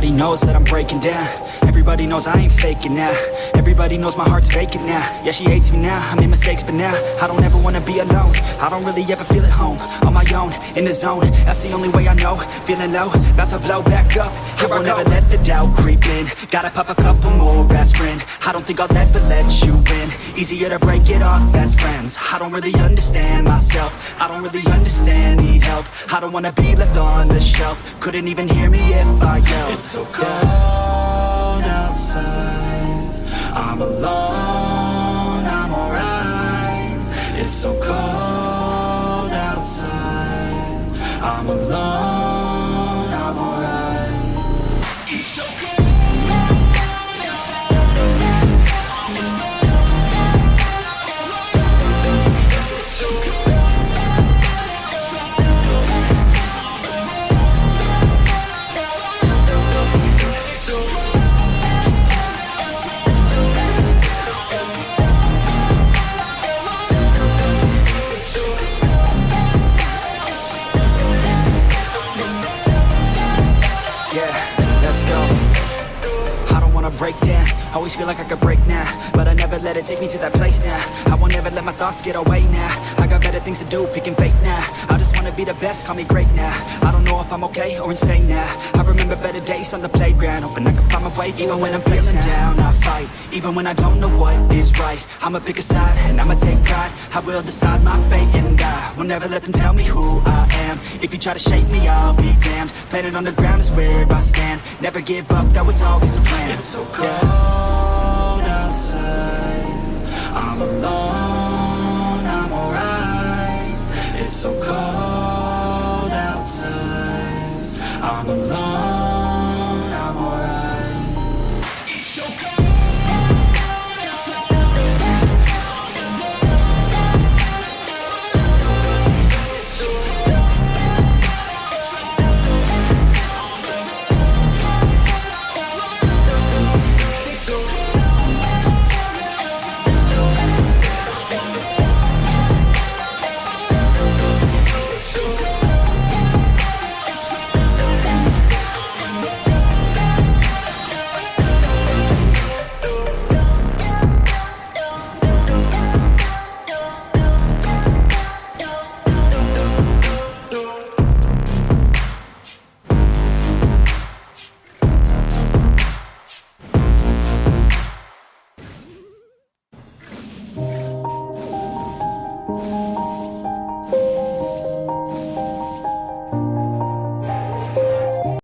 Everybody knows that I'm breaking down. Everybody knows I ain't faking now. Everybody knows my heart's vacant now. Yeah, she hates me now, I made mistakes, but now I don't ever wanna be alone. I don't really ever feel at home. On my own, in the zone, that's the only way I know. Feeling low, about to blow back up. Here I won't ever let the doubt creep in. Gotta pop a couple more aspirin. I don't think I'll ever let you in. Easier to break it off best friends. I don't really understand myself. I don't really understand, need help. I don't wanna be left on the shelf. Couldn't even hear me if I yelled. It's so cold outside, I'm alone, I'm alright. It's so cold outside, I'm alone, I'm alright. It's so cold. Break down, always feel like I could break now, but I never let it take me to that place now. I won't ever let my thoughts get away now. I got better things to do, picking fate now. I just wanna be the best, call me great now. I don't know if I'm okay or insane now. I remember better days on the playground, hoping I can find my way even when I'm feeling down. I fight, even when I don't know what is right. I'ma pick a side, and I'ma take pride. I will decide my fate and I will never let them tell me who I am. If you try to shape me, I'll be damned. Planet on the ground is where I stand. Never give up, that was always the plan. It's so cold outside, I'm alone, I'm alright. It's so cold outside, I'm alone.